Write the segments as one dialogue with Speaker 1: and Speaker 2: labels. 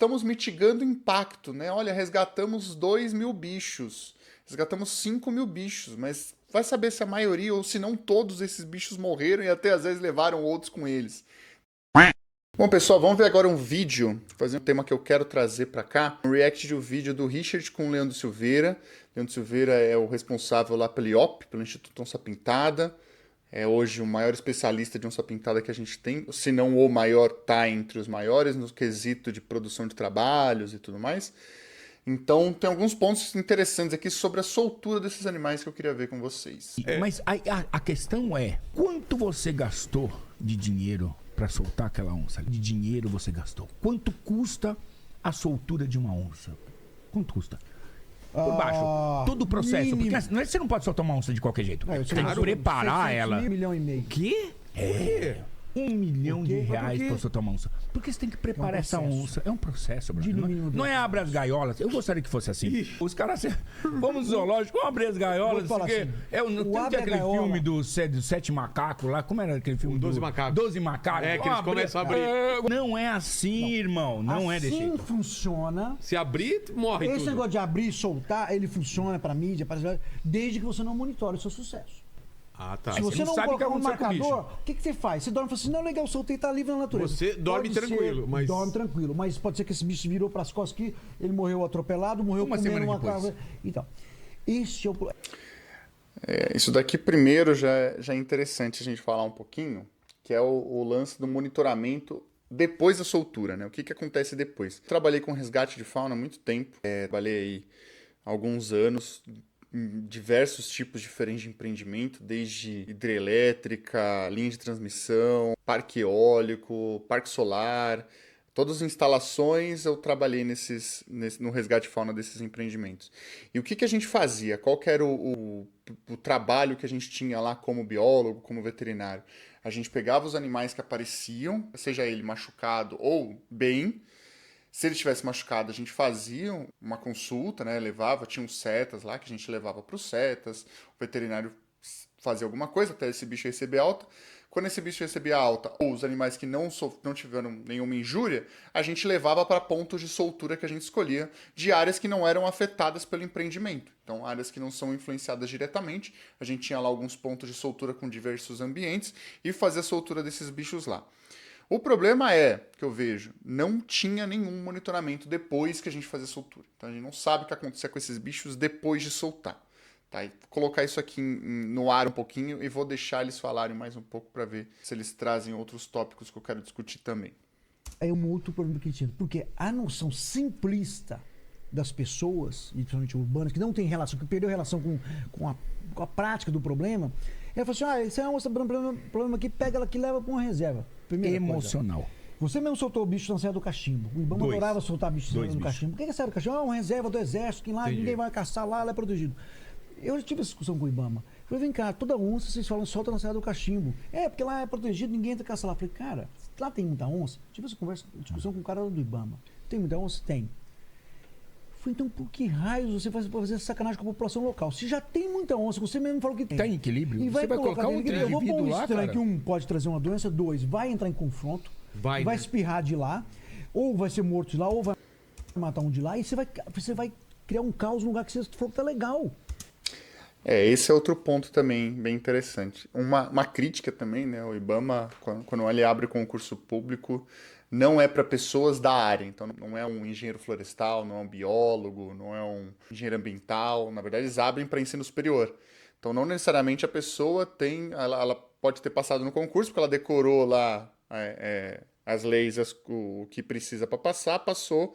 Speaker 1: estamos mitigando o impacto, né? Olha, resgatamos 2.000 bichos, resgatamos 5.000 bichos, mas vai saber se a maioria ou se não todos esses bichos morreram e até às vezes levaram outros com eles. Bom, pessoal, vamos ver agora um vídeo, fazer um tema que eu quero trazer para cá, um react de um vídeo do Richard com o Leandro Silveira. Leandro Silveira é o responsável lá pelo IOP, pelo Instituto Onça Pintada. É hoje o maior especialista de onça pintada que a gente tem, se não o maior, tá entre os maiores no quesito de produção de trabalhos e tudo mais. Então, tem alguns pontos interessantes aqui sobre a soltura desses animais que eu queria ver com vocês.
Speaker 2: Mas a questão é, quanto você gastou de dinheiro para soltar aquela onça? De dinheiro você gastou? Quanto custa a soltura de uma onça? Quanto custa? Por baixo, todo o processo.
Speaker 3: Mínimo.
Speaker 2: Porque você não pode soltar uma onça de qualquer jeito.
Speaker 3: Eu
Speaker 2: Tem que preparar ela.
Speaker 3: 1,5 milhão.
Speaker 2: O quê? R$1 milhão de reais pra soltar uma onça. Porque você tem que preparar essa onça. É um processo, Brasil. Não é abre as gaiolas. Eu gostaria que fosse assim. Os caras, vamos no zoológico, vamos abrir as gaiolas. Porque tem aquele filme do Sete Macacos lá. Como era aquele filme?
Speaker 4: 12 Macacos.
Speaker 2: 12 Macacos.
Speaker 4: É, que eles começam a abrir.
Speaker 2: Não é assim, irmão. Não é desse
Speaker 3: Assim
Speaker 2: jeito.
Speaker 3: funciona.
Speaker 4: Se abrir, morre
Speaker 3: Esse
Speaker 4: tudo.
Speaker 3: negócio de abrir e soltar, ele funciona pra mídia, desde que você não monitore o seu sucesso.
Speaker 4: Ah, tá.
Speaker 3: Se você não
Speaker 2: sabe o que
Speaker 3: colocar um
Speaker 2: aconteceu com o
Speaker 3: marcador, o que você faz? Você dorme e fala assim, não, legal, soltei, tá livre na natureza.
Speaker 4: Você dorme
Speaker 3: Pode
Speaker 4: tranquilo,
Speaker 3: ser,
Speaker 4: mas...
Speaker 3: Dorme tranquilo, mas pode ser que esse bicho virou pras costas aqui, ele morreu atropelado, morreu
Speaker 2: Uma
Speaker 3: comendo
Speaker 2: semana
Speaker 3: uma
Speaker 2: depois.
Speaker 3: casa. Então, esse é o problema.
Speaker 1: Isso daqui primeiro já é interessante a gente falar um pouquinho, que é o lance do monitoramento depois da soltura, né? O que acontece depois? Trabalhei com resgate de fauna há muito tempo, trabalhei aí há alguns anos em diversos tipos diferentes de empreendimento, desde hidrelétrica, linha de transmissão, parque eólico, parque solar, todas as instalações eu trabalhei no resgate de fauna desses empreendimentos. E o que a gente fazia? Qual que era o trabalho que a gente tinha lá como biólogo, como veterinário? A gente pegava os animais que apareciam, seja ele machucado ou bem. Se ele tivesse machucado, a gente fazia uma consulta, né? Tinha uns setas lá que a gente levava para os setas, o veterinário fazia alguma coisa até esse bicho receber alta. Quando esse bicho recebia alta, ou os animais que não tiveram nenhuma injúria, a gente levava para pontos de soltura que a gente escolhia, de áreas que não eram afetadas pelo empreendimento. Então, áreas que não são influenciadas diretamente, a gente tinha lá alguns pontos de soltura com diversos ambientes e fazia a soltura desses bichos lá. O problema que eu vejo, não tinha nenhum monitoramento depois que a gente fazia a soltura. Então a gente não sabe o que acontecia com esses bichos depois de soltar. Tá? E vou colocar isso aqui no ar um pouquinho e vou deixar eles falarem mais um pouco para ver se eles trazem outros tópicos que eu quero discutir também.
Speaker 3: É um outro problema que a gente tem, porque a noção simplista das pessoas, e principalmente urbanas, que não tem relação, que perdeu relação com a prática do problema, ela fala assim, isso é um problema aqui, pega ela aqui e leva para uma reserva. Primeira
Speaker 2: Emocional.
Speaker 3: coisa. Você mesmo soltou o bicho na Serra do Cachimbo. O Ibama adorava soltar bicho na Serra do Cachimbo. Por que a Serra do Cachimbo? É uma reserva do exército, que lá ninguém vai caçar lá, ela é protegido. Eu já tive essa discussão com o Ibama. Eu falei, vem cá, toda onça vocês falam solta na Serra do Cachimbo. Porque lá é protegido, ninguém entra caçar lá. Eu falei, cara, lá tem muita onça? Tive essa discussão com o cara do Ibama. Tem muita onça? Tem. Falei, então por que raios você vai fazer essa sacanagem com a população local? Se já tem muita onça, você mesmo falou que tem.
Speaker 2: Tem equilíbrio.
Speaker 3: E
Speaker 2: Você vai colocar um
Speaker 3: eu vou pôr
Speaker 2: indivíduo
Speaker 3: um
Speaker 2: lá,
Speaker 3: estranho
Speaker 2: cara?
Speaker 3: que um pode trazer uma doença, dois, vai entrar em confronto, vai
Speaker 4: né?
Speaker 3: espirrar de lá, ou vai ser morto de lá, ou vai matar um de lá, e você vai criar um caos no lugar que você falou que tá legal.
Speaker 1: Esse é outro ponto também bem interessante. Uma crítica também, né? O Ibama, quando ele abre concurso público, não é para pessoas da área. Então, não é um engenheiro florestal, não é um biólogo, não é um engenheiro ambiental. Na verdade, eles abrem para ensino superior. Então, não necessariamente a pessoa ela pode ter passado no concurso, porque ela decorou lá as leis, o que precisa para passar, passou,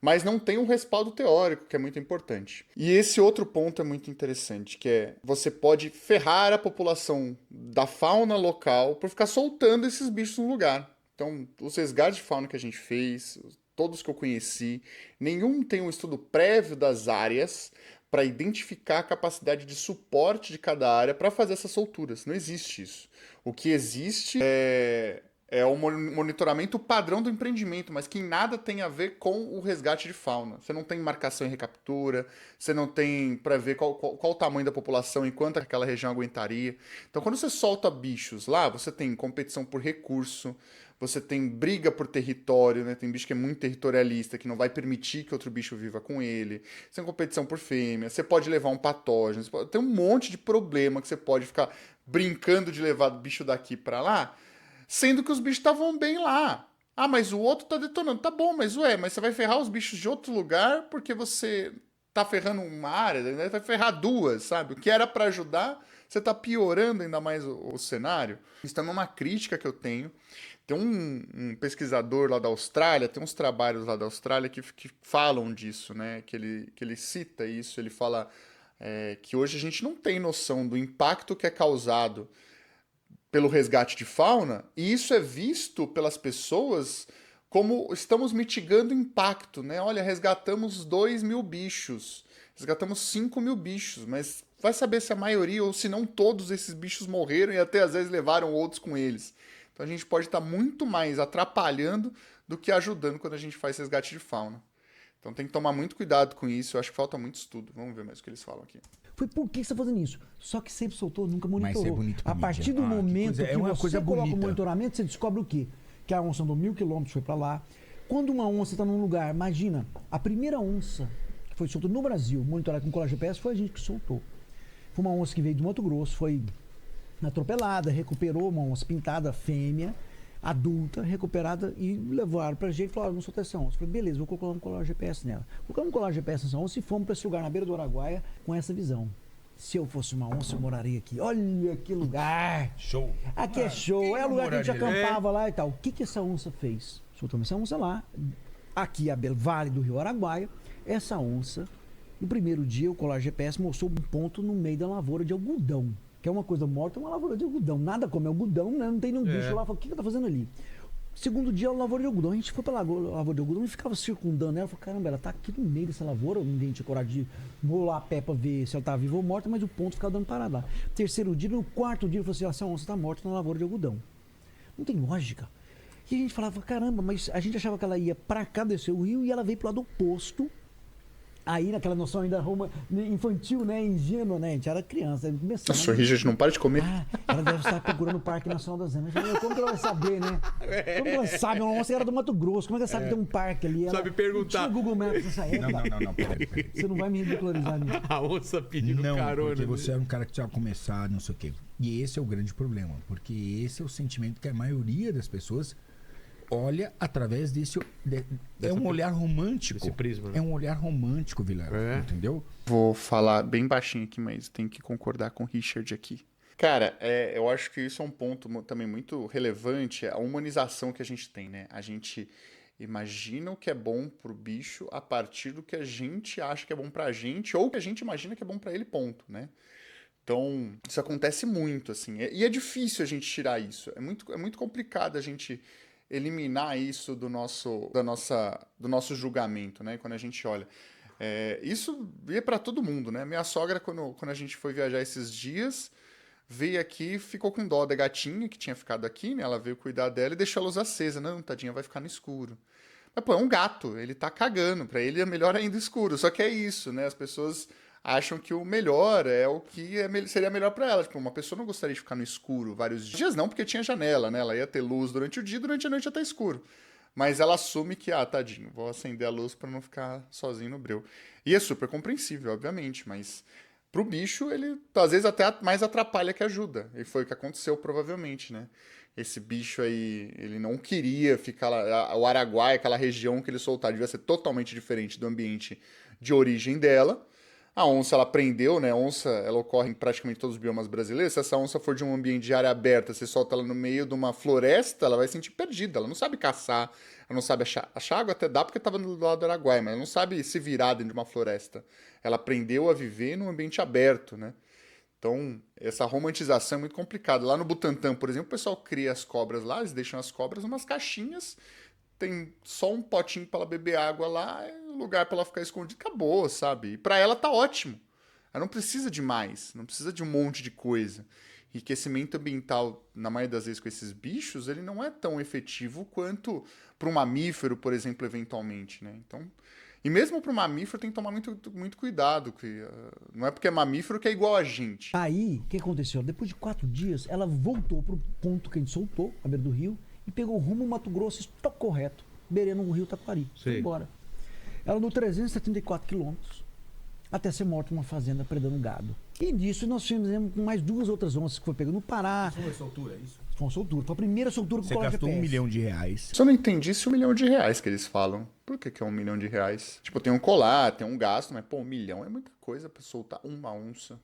Speaker 1: mas não tem um respaldo teórico, que é muito importante. E esse outro ponto é muito interessante, que é você pode ferrar a população da fauna local por ficar soltando esses bichos no lugar. Então, os resgates de fauna que a gente fez, todos que eu conheci, nenhum tem um estudo prévio das áreas para identificar a capacidade de suporte de cada área para fazer essas solturas. Não existe isso. O que existe é o monitoramento padrão do empreendimento, mas que nada tem a ver com o resgate de fauna. Você não tem marcação e recaptura, você não tem para ver qual o tamanho da população e quanto aquela região aguentaria. Então, quando você solta bichos lá, você tem competição por recurso, você tem briga por território, né? Tem bicho que é muito territorialista, que não vai permitir que outro bicho viva com ele. Você tem competição por fêmea, você pode levar um patógeno, tem um monte de problema que você pode ficar brincando de levar o bicho daqui pra lá, sendo que os bichos estavam bem lá. Ah, mas o outro tá detonando. Tá bom, mas mas você vai ferrar os bichos de outro lugar porque você tá ferrando uma área, né? Vai ferrar duas, sabe? O que era pra ajudar, você tá piorando ainda mais o cenário. Isso também é uma crítica que eu tenho. Tem um pesquisador lá da Austrália, tem uns trabalhos lá da Austrália que falam disso, né? Que ele cita isso, ele fala que hoje a gente não tem noção do impacto que é causado pelo resgate de fauna, e isso é visto pelas pessoas como estamos mitigando o impacto, né? Olha, resgatamos 2.000 bichos, resgatamos 5.000 bichos, mas vai saber se a maioria ou se não todos esses bichos morreram e até às vezes levaram outros com eles. Então a gente pode estar muito mais atrapalhando do que ajudando quando a gente faz resgate de fauna. Então tem que tomar muito cuidado com isso, eu acho que falta muito estudo. Vamos ver mais o que eles falam aqui.
Speaker 3: Foi por que você está fazendo isso? Só que sempre soltou, nunca monitorou.
Speaker 2: Mas é bonito pra
Speaker 3: a partir
Speaker 2: mídia.
Speaker 3: do momento
Speaker 2: que uma
Speaker 3: você
Speaker 2: coisa
Speaker 3: coloca o
Speaker 2: bonita.
Speaker 3: monitoramento, você descobre o quê? Que a onça andou 1.000 quilômetros, foi para lá. Quando uma onça está num lugar, imagina, a primeira onça que foi solta no Brasil, monitorada com colar GPS, foi a gente que soltou. Foi uma onça que veio do Mato Grosso, foi atropelada, recuperou uma onça pintada, fêmea, adulta, recuperada, e levaram pra gente e falaram, não soltei essa onça. Eu falei, beleza, vou colocar um colar GPS nela. Colocamos um colar GPS nessa onça e fomos para esse lugar na beira do Araguaia com essa visão. Se eu fosse uma onça, eu moraria aqui. Olha que lugar!
Speaker 2: Show.
Speaker 3: Aqui é show, é o lugar que a gente
Speaker 2: moraria?
Speaker 3: acampava lá e tal. O que essa onça fez? Soltamos essa onça lá, aqui a Vale do Rio Araguaia. Essa onça, no primeiro dia, o colar GPS mostrou um ponto no meio da lavoura de algodão. Que é uma coisa morta, uma lavoura de algodão. Nada como algodão, né? Não tem nenhum bicho lá. Falei, o que ela tá fazendo ali? Segundo dia, a lavoura de algodão. A gente foi pra lavoura de algodão e ficava circundando ela. Falei, caramba, ela tá aqui no meio dessa lavoura. Ninguém tinha coragem de rolar a pé pra ver se ela tá viva ou morta, mas o ponto ficava dando parada lá. Terceiro dia, no quarto dia, ele falou assim, essa onça tá morta na lavoura de algodão. Não tem lógica. E a gente falava, caramba, mas a gente achava que ela ia pra cá, descer o rio, e ela veio pro lado oposto. Aí, naquela noção ainda infantil, né? Ingênua, né? A gente era criança.
Speaker 1: Nossa, sorriso, a gente não para de comer.
Speaker 3: Ela deve estar procurando o Parque Nacional das Anas. Como que ela vai saber, né? Como que ela sabe? Uma onça era do Mato Grosso. Como é que ela sabe que tem um parque ali?
Speaker 4: Sabe perguntar.
Speaker 3: Não tinha Google Maps nessa época.
Speaker 2: Não, peraí.
Speaker 3: Você não vai me ridicularizar, né?
Speaker 4: A onça pedindo
Speaker 2: Não,
Speaker 4: carona.
Speaker 2: porque
Speaker 4: né?
Speaker 2: você era um cara que tinha começado, não sei o quê. E esse é o grande problema, porque esse é o sentimento que a maioria das pessoas olha através desse... É um olhar romântico.
Speaker 4: Desse prisma, né?
Speaker 2: É um olhar romântico, Vilela, entendeu?
Speaker 1: Vou falar bem baixinho aqui, mas tenho que concordar com o Richard aqui. Cara, eu acho que isso é um ponto também muito relevante, a humanização que a gente tem, né? A gente imagina o que é bom pro bicho a partir do que a gente acha que é bom pra gente, ou que a gente imagina que é bom pra ele, ponto, né? Então, isso acontece muito, assim. E é difícil a gente tirar isso. É muito complicado a gente eliminar isso do nosso julgamento, né? Quando a gente olha. Isso ia para todo mundo, né? Minha sogra, quando a gente foi viajar esses dias, veio aqui, ficou com dó da gatinha que tinha ficado aqui, né? Ela veio cuidar dela e deixou a luz acesa. Não, tadinha, vai ficar no escuro. Mas, pô, é um gato, ele tá cagando. Pra ele é melhor ainda escuro. Só que é isso, né? As pessoas acham que o melhor é o que seria melhor pra ela. Tipo, uma pessoa não gostaria de ficar no escuro vários dias, não, porque tinha janela, né? Ela ia ter luz durante o dia, durante a noite ia estar escuro. Mas ela assume que, tadinho, vou acender a luz pra não ficar sozinho no breu. E é super compreensível, obviamente, mas pro bicho, ele às vezes até mais atrapalha que ajuda. E foi o que aconteceu, provavelmente, né? Esse bicho aí, ele não queria ficar lá. O Araguaia, aquela região que ele soltar, devia ser totalmente diferente do ambiente de origem dela. A onça, ela aprendeu, né? A onça, ela ocorre em praticamente todos os biomas brasileiros. Se essa onça for de um ambiente de área aberta, você solta ela no meio de uma floresta, ela vai se sentir perdida. Ela não sabe caçar, ela não sabe achar. Achar água até dá porque estava do lado do Araguaia, mas ela não sabe se virar dentro de uma floresta. Ela aprendeu a viver num ambiente aberto, né? Então, essa romantização é muito complicada. Lá no Butantã, por exemplo, o pessoal cria as cobras lá, eles deixam as cobras em umas caixinhas, tem só um potinho para ela beber água lá, lugar para ela ficar escondida, acabou, sabe? E para ela tá ótimo. Ela não precisa de mais, não precisa de um monte de coisa. Enriquecimento ambiental, na maioria das vezes com esses bichos, ele não é tão efetivo quanto para um mamífero, por exemplo, eventualmente, né? Então, e mesmo para o mamífero tem que tomar muito cuidado, que não é porque é mamífero que é igual a gente.
Speaker 3: Aí, o que aconteceu? Depois de 4 dias, ela voltou pro ponto que a gente soltou, à beira do rio, e pegou rumo ao Mato Grosso e tocou reto, beirando o rio Taquari. Foi
Speaker 4: Sei.
Speaker 3: embora. Ela andou 374 quilômetros até ser morta numa fazenda predando gado. E disso nós fizemos mais 2 outras onças que foi pegando no Pará.
Speaker 2: Foi soltura, isso?
Speaker 3: Foi uma soltura. Foi a primeira soltura com
Speaker 2: Você
Speaker 3: colar
Speaker 2: gastou
Speaker 3: GPS.
Speaker 2: R$1 milhão.
Speaker 1: Só não entendi esse R$1 milhão que eles falam. Por que é R$1 milhão? Tipo, tem um colar, tem um gasto, mas, pô, R$1 milhão é muita coisa pra soltar uma onça.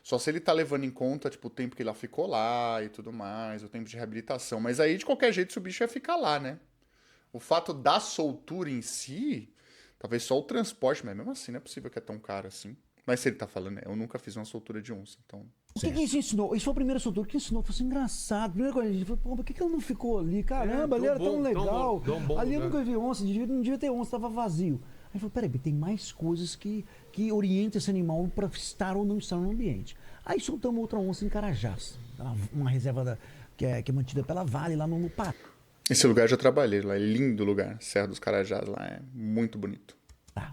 Speaker 1: Só se ele tá levando em conta, tipo, o tempo que ela ficou lá e tudo mais, o tempo de reabilitação. Mas aí, de qualquer jeito, se o bicho ia ficar lá, né? O fato da soltura em si, talvez só o transporte, mas mesmo assim não é possível que é tão caro assim. Mas se ele tá falando, eu nunca fiz uma soltura de onça, então...
Speaker 3: O que isso ensinou? Isso foi a primeira soltura que ensinou. Foi assim, engraçado. Primeira coisa, a gente falou, pô, por que ela não ficou ali? Caramba, ali era tão legal. Ali eu nunca vi onça, não devia ter onça, tava vazio. Aí falou, peraí, tem mais coisas que orientam esse animal para estar ou não estar no ambiente. Aí soltamos outra onça em Carajás, uma reserva que é mantida pela Vale, lá no Pará.
Speaker 1: Esse lugar eu já trabalhei lá, é lindo lugar. Serra dos Carajás lá é muito bonito.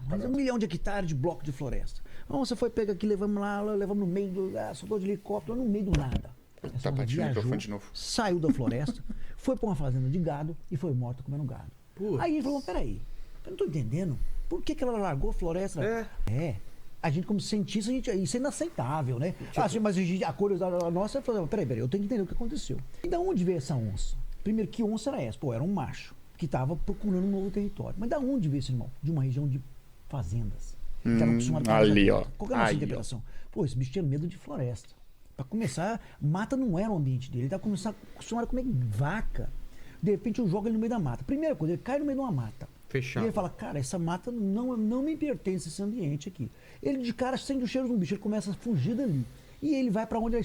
Speaker 3: Mas 1 milhão de hectares de bloco de floresta. A onça foi pega aqui, levamos lá, levamos no meio do... soltou de helicóptero, no meio do nada. Essa
Speaker 1: Tá
Speaker 3: onça
Speaker 1: batendo o microfone de novo.
Speaker 3: saiu da floresta, foi para uma fazenda de gado e foi morta comendo gado. Aí ele falou, peraí, eu não tô entendendo. Por que ela largou a floresta? A gente como cientista, isso é inaceitável, né? Assim, mas a curiosidade nossa é falar, peraí, eu tenho que entender o que aconteceu. E da onde veio essa onça? Primeiro, que onça era essa? Pô, era um macho que estava procurando um novo território. Mas da onde veio esse irmão? De uma região de fazendas. Que eram acostumados com
Speaker 1: ali, ó.
Speaker 3: Qual que é a nossa
Speaker 1: Aí,
Speaker 3: interpretação? Pô, esse bicho tinha medo de floresta. Para começar, mata não era o ambiente dele. Ele estava acostumado a comer vaca. De repente eu jogo ele no meio da mata. Primeira coisa, ele cai no meio de uma mata.
Speaker 4: Fechado.
Speaker 3: E ele fala, cara, essa mata não me pertence, esse ambiente aqui. Ele de cara sente o cheiro de um bicho, ele começa a fugir dali. E ele vai para onde ele...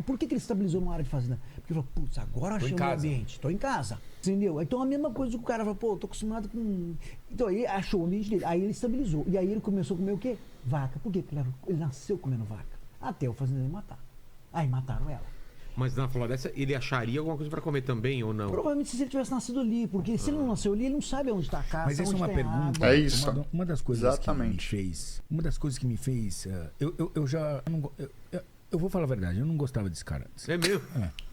Speaker 3: Por que ele estabilizou numa área de fazenda? Porque ele falou, putz, agora achei um ambiente, tô em casa. Entendeu? Então a mesma coisa que o cara falou, pô, tô acostumado com... Então ele achou o ambiente dele, aí ele estabilizou. E aí ele começou a comer o quê? Vaca. Por quê? Porque ele nasceu comendo vaca. Até o fazendeiro matar. Aí mataram ela.
Speaker 4: Mas na floresta ele acharia alguma coisa pra comer também ou não?
Speaker 3: Provavelmente se ele tivesse nascido ali, porque se ele não nasceu ali, ele não sabe onde está a casa.
Speaker 2: Mas essa é uma pergunta.
Speaker 1: É isso.
Speaker 2: Uma das coisas
Speaker 1: Exatamente.
Speaker 2: que me fez. Uma das coisas que me fez. Eu vou falar a verdade, eu não gostava desse cara.
Speaker 4: É mesmo?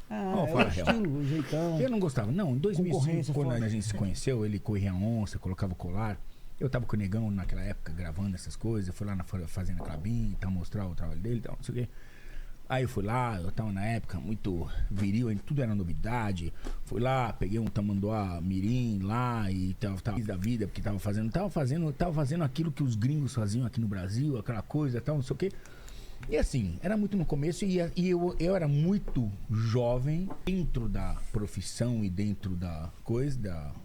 Speaker 2: Vamos
Speaker 3: É
Speaker 2: falar
Speaker 3: o
Speaker 2: a real.
Speaker 3: estilo, o jeitão.
Speaker 2: Eu não gostava. Não, em 2005,
Speaker 3: Concorrência
Speaker 2: quando
Speaker 3: foda.
Speaker 2: a gente se conheceu, ele corria onça, colocava o colar. Eu tava com o Negão naquela época gravando essas coisas. Eu fui lá na Fazenda Clabin, tá, mostrar o trabalho dele e tal, não sei o quê. Aí eu fui lá, eu tava na época muito viril, tudo era novidade. Fui lá, peguei um tamanduá mirim lá e tava da vida, porque tava fazendo aquilo que os gringos faziam aqui no Brasil, aquela coisa e tal, não sei o quê. E assim, era muito no começo e eu era muito jovem dentro da profissão e dentro da coisa,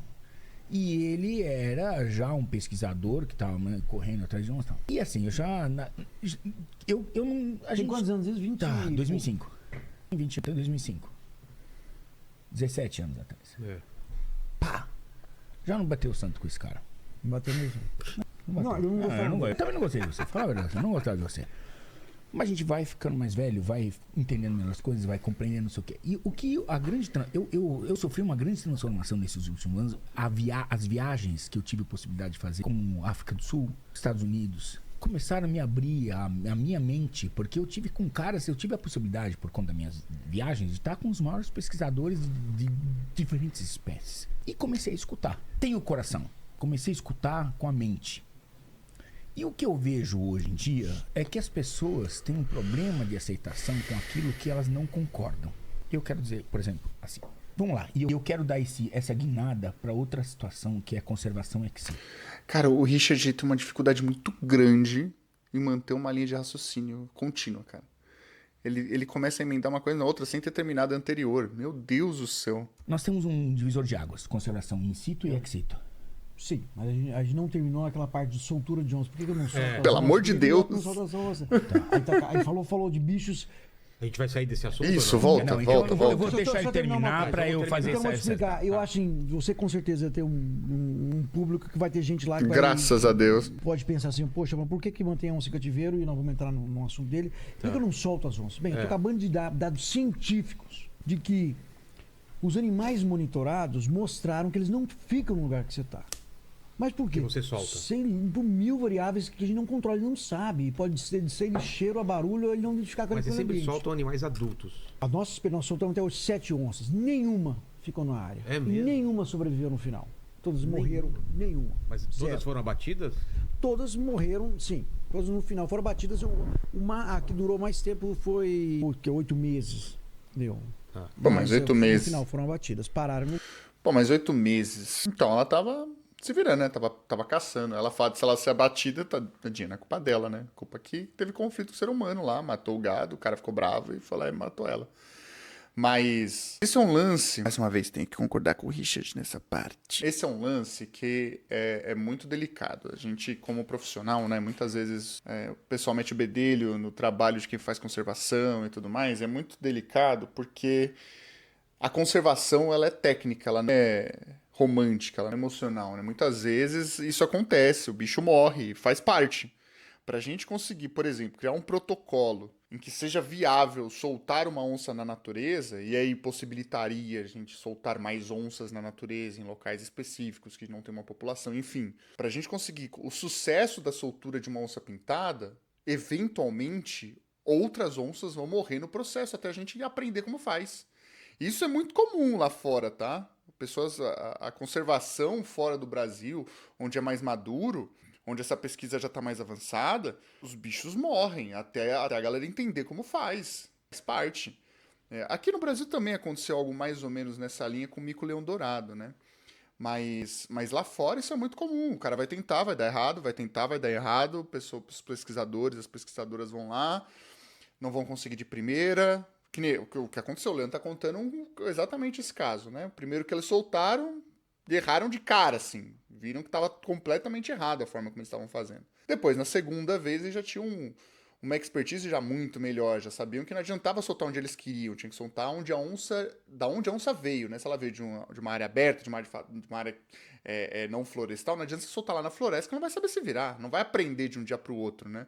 Speaker 2: e ele era já um pesquisador que estava correndo atrás de nós. E assim, eu já... Eu não...
Speaker 3: Tem quantos anos isso? 20
Speaker 2: Tá, 2005. 20 até 2005. 17 anos atrás. Pá! Já não bateu o santo com esse cara.
Speaker 3: Bateu mesmo.
Speaker 2: Não,
Speaker 3: eu não gostava.
Speaker 2: eu também não gostei de você. Fala a verdade, eu não gostava de você. Mas a gente vai ficando mais velho, vai entendendo melhor as coisas, vai compreendendo não sei o quê. E o que a grande... Eu sofri uma grande transformação nesses últimos anos. As viagens que eu tive a possibilidade de fazer, como África do Sul, Estados Unidos, começaram a me abrir a minha mente, porque eu tive a possibilidade, por conta das minhas viagens, de estar com os maiores pesquisadores de diferentes espécies. E comecei a escutar. Tenho o coração. Comecei a escutar com a mente. E o que eu vejo hoje em dia é que as pessoas têm um problema de aceitação com aquilo que elas não concordam. Eu quero dizer, por exemplo, assim, vamos lá, e eu quero dar essa guinada para outra situação que é conservação ex.
Speaker 1: Cara, o Richard tem uma dificuldade muito grande em manter uma linha de raciocínio contínua, cara. Ele começa a emendar uma coisa na outra sem ter terminado a anterior. Meu Deus do céu.
Speaker 2: Nós temos um divisor de águas, conservação in situ e ex situ.
Speaker 3: Sim, mas a gente não terminou aquela parte de soltura de onça. Por que eu não solto as
Speaker 1: Pelo
Speaker 3: onças?
Speaker 1: amor de
Speaker 3: Por que eu
Speaker 1: Deus.
Speaker 3: não solto as onças? Aí falou de bichos.
Speaker 4: A gente vai sair desse assunto?
Speaker 1: Isso,
Speaker 4: ou não?
Speaker 1: volta.
Speaker 2: Eu vou
Speaker 3: Só
Speaker 2: deixar ele
Speaker 3: terminar uma
Speaker 2: terminar
Speaker 3: coisa,
Speaker 2: para eu
Speaker 4: vou
Speaker 2: fazer
Speaker 3: Então, eu vou te
Speaker 2: essa...
Speaker 3: explicar. Eu acho que você com certeza vai ter um público que vai ter gente lá que vai,
Speaker 1: Graças a Deus.
Speaker 3: pode pensar assim, poxa, mas por que mantém a onça em cativeiro? E nós vamos entrar no assunto dele. Por que eu não solto as onças? Bem, eu tô acabando de dar dados científicos de que os animais monitorados mostraram que eles não ficam no lugar que você está. Mas por quê?
Speaker 4: Que você solta.
Speaker 3: Por 1000 variáveis que a gente não controla, ele não sabe. Pode ser de cheiro a barulho, ele não identificar com
Speaker 4: Mas você
Speaker 3: aquele
Speaker 4: sempre
Speaker 3: ambiente.
Speaker 4: soltam animais adultos.
Speaker 3: Nós soltamos até hoje 7 onças. Nenhuma ficam na área.
Speaker 4: É
Speaker 3: E
Speaker 4: mesmo?
Speaker 3: nenhuma sobreviveu no final. Todas morreram, nenhuma.
Speaker 4: Mas todas
Speaker 3: Zero.
Speaker 4: foram abatidas?
Speaker 3: Todas morreram, sim. Todas no final foram batidas. A que durou mais tempo foi 8 meses. Deu.
Speaker 1: Bom, mas 8 meses.
Speaker 3: No final foram abatidas. Pararam no.
Speaker 1: Pô, mas 8 meses. Então, ela tava se virando, né? Tava caçando. Ela fala, se ela ser abatida, tadinha, não é culpa dela, né? Culpa que teve conflito com o ser humano lá, matou o gado, o cara ficou bravo e foi lá e matou ela. Mas esse é um lance, mais uma vez, tenho que concordar com o Richard nessa parte. Esse é um lance que é muito delicado. A gente, como profissional, né, muitas vezes, o pessoal mete o bedelho no trabalho de quem faz conservação e tudo mais. É muito delicado porque a conservação, ela é técnica, ela não é romântica, ela não é emocional, né? Muitas vezes isso acontece, o bicho morre, faz parte. Para a gente conseguir, por exemplo, criar um protocolo em que seja viável soltar uma onça na natureza, e aí possibilitaria a gente soltar mais onças na natureza em locais específicos que não tem uma população, enfim. Para a gente conseguir o sucesso da soltura de uma onça pintada, eventualmente outras onças vão morrer no processo, até a gente aprender como faz. Isso é muito comum lá fora, tá? A conservação fora do Brasil, onde é mais maduro, onde essa pesquisa já está mais avançada, os bichos morrem até a galera entender como faz parte. Aqui no Brasil também aconteceu algo mais ou menos nessa linha com o mico-leão-dourado, né? Mas lá fora isso é muito comum. O cara vai tentar, vai dar errado, vai tentar, vai dar errado. Os pesquisadores, as pesquisadoras vão lá, não vão conseguir de primeira. O que aconteceu, o Leandro tá contando exatamente esse caso, né? O primeiro que eles soltaram, erraram de cara, assim. Viram que estava completamente errado a forma como eles estavam fazendo. Depois, na segunda vez, eles já tinham uma expertise já muito melhor. Já sabiam que não adiantava soltar onde eles queriam. Tinha que soltar da onde a onça veio, né? Se ela veio de uma área aberta, de uma área não florestal, não adianta você soltar lá na floresta, que não vai saber se virar. Não vai aprender de um dia para o outro, né?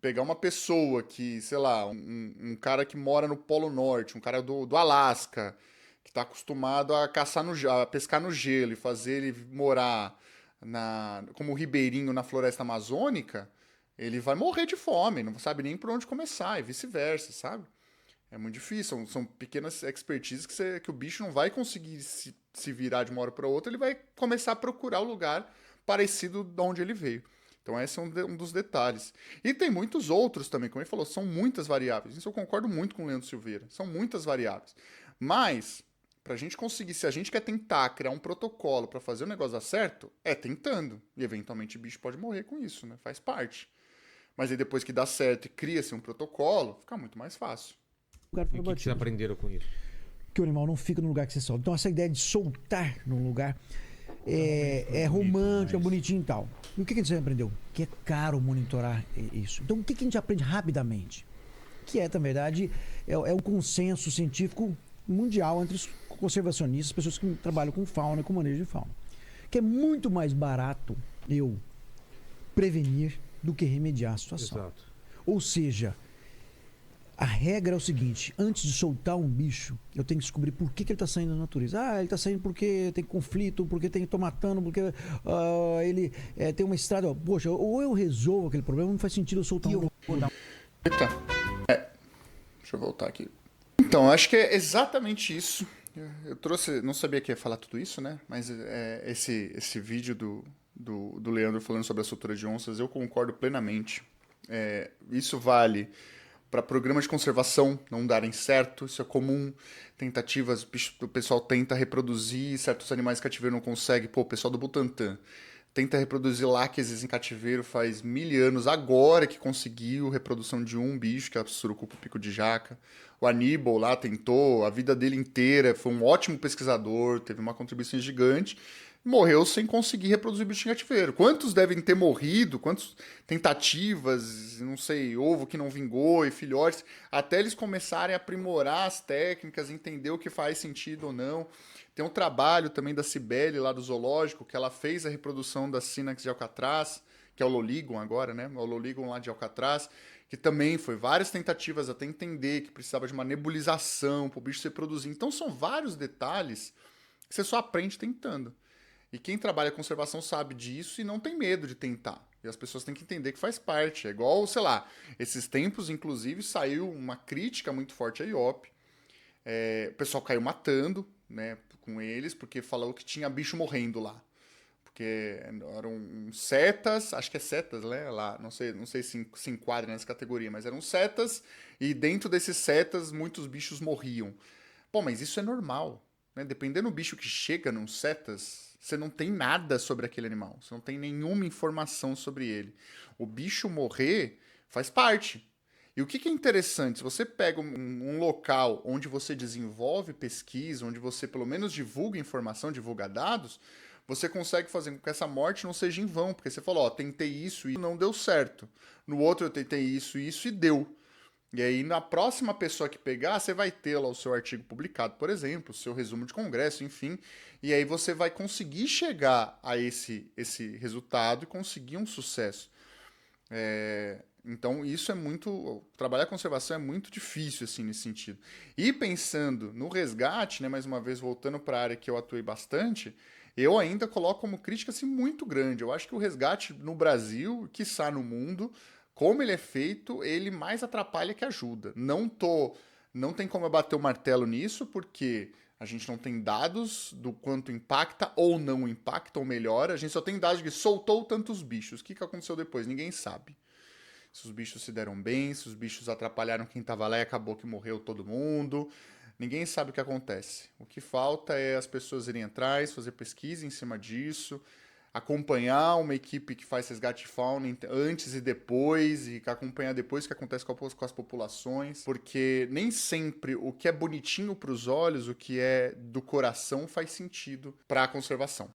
Speaker 1: Pegar uma pessoa que, sei lá, um cara que mora no Polo Norte, um cara do Alasca, que está acostumado a a pescar no gelo e fazer ele morar como ribeirinho na floresta amazônica, ele vai morrer de fome, não sabe nem por onde começar, e vice-versa, sabe? É muito difícil, são pequenas expertises que o bicho não vai conseguir se virar de uma hora para outra, ele vai começar a procurar o lugar parecido de onde ele veio. Então esse é um dos detalhes. E tem muitos outros também, como ele falou, são muitas variáveis. Isso eu concordo muito com o Leandro Silveira. São muitas variáveis. Mas, para a gente conseguir, se a gente quer tentar criar um protocolo para fazer o negócio dar certo, é tentando. E eventualmente o bicho pode morrer com isso, né? Faz parte. Mas aí depois que dá certo e cria-se um protocolo, fica muito mais fácil.
Speaker 4: E o que vocês aprenderam com isso?
Speaker 3: Que o animal não fica no lugar que você solta. Então essa ideia de soltar num lugar é romântica, bonitinho e tal. E o que a gente aprendeu? Que é caro monitorar isso. Então o que a gente aprende rapidamente? Que na verdade, é um consenso científico mundial entre os conservacionistas, pessoas que trabalham com fauna, com manejo de fauna. Que é muito mais barato eu prevenir do que remediar a situação.
Speaker 4: Exato.
Speaker 3: Ou seja, a regra é o seguinte: antes de soltar um bicho, eu tenho que descobrir por que ele está saindo da natureza. Ele está saindo porque tem conflito, porque estou matando, porque ele tem uma estrada. Poxa, ou eu resolvo aquele problema, não faz sentido eu soltar um.
Speaker 1: Eita. Deixa eu voltar aqui. Então, acho que é exatamente isso. Eu trouxe, não sabia que ia falar tudo isso, né? Mas esse vídeo do Leandro falando sobre a soltura de onças, eu concordo plenamente. Isso vale para programas de conservação não darem certo, isso é comum. Tentativas, o pessoal tenta reproduzir certos animais em cativeiro, não consegue. Pô, o pessoal do Butantan tenta reproduzir láqueses em cativeiro faz 1000 anos, agora que conseguiu reprodução de um bicho, que é a surucupa pico de jaca. O Aníbal lá tentou, a vida dele inteira, foi um ótimo pesquisador, teve uma contribuição gigante, morreu sem conseguir reproduzir bicho em cativeiro. Quantos devem ter morrido, quantas tentativas, não sei, ovo que não vingou e filhotes, até eles começarem a aprimorar as técnicas, entender o que faz sentido ou não. Tem um trabalho também da Cibele, lá do zoológico, que ela fez a reprodução da Synax de Alcatraz, que é o Loligon agora, né? O Loligon lá de Alcatraz, que também foi várias tentativas até entender que precisava de uma nebulização para o bicho se reproduzir. Então são vários detalhes que você só aprende tentando. E quem trabalha com conservação sabe disso e não tem medo de tentar. E as pessoas têm que entender que faz parte. É igual, sei lá, esses tempos, inclusive, saiu uma crítica muito forte à IOP. O pessoal caiu matando, né? com eles, porque falou que tinha bicho morrendo lá. Porque eram setas, acho que é setas, né? Lá, não sei se enquadra nessa categoria, mas eram setas, e dentro desses setas, muitos bichos morriam. Pô, mas isso é normal, né? Dependendo do bicho que chega num setas, você não tem nada sobre aquele animal, você não tem nenhuma informação sobre ele. O bicho morrer faz parte. E o que é interessante, se você pega um local onde você desenvolve pesquisa, onde você pelo menos divulga informação, divulga dados, você consegue fazer com que essa morte não seja em vão, porque você falou, ó, tentei isso e não deu certo. No outro eu tentei isso e deu. E aí, na próxima pessoa que pegar, você vai ter lá o seu artigo publicado, por exemplo, o seu resumo de congresso, enfim. E aí você vai conseguir chegar a esse resultado e conseguir um sucesso. Então, isso é muito... Trabalhar a conservação é muito difícil, assim, nesse sentido. E pensando no resgate, né, mais uma vez, voltando para a área que eu atuei bastante, eu ainda coloco como crítica, assim, muito grande. Eu acho que o resgate no Brasil, quiçá no mundo, como ele é feito, ele mais atrapalha que ajuda. Não tem como eu bater o martelo nisso, porque a gente não tem dados do quanto impacta ou não impacta, ou melhora. A gente só tem dados de que soltou tantos bichos. O que aconteceu depois? Ninguém sabe. Se os bichos se deram bem, se os bichos atrapalharam quem estava lá e acabou que morreu todo mundo. Ninguém sabe o que acontece. O que falta é as pessoas irem atrás, fazer pesquisa em cima disso, acompanhar uma equipe que faz resgate de fauna antes e depois, e acompanhar depois o que acontece com as populações, porque nem sempre o que é bonitinho para os olhos, o que é do coração, faz sentido para a conservação.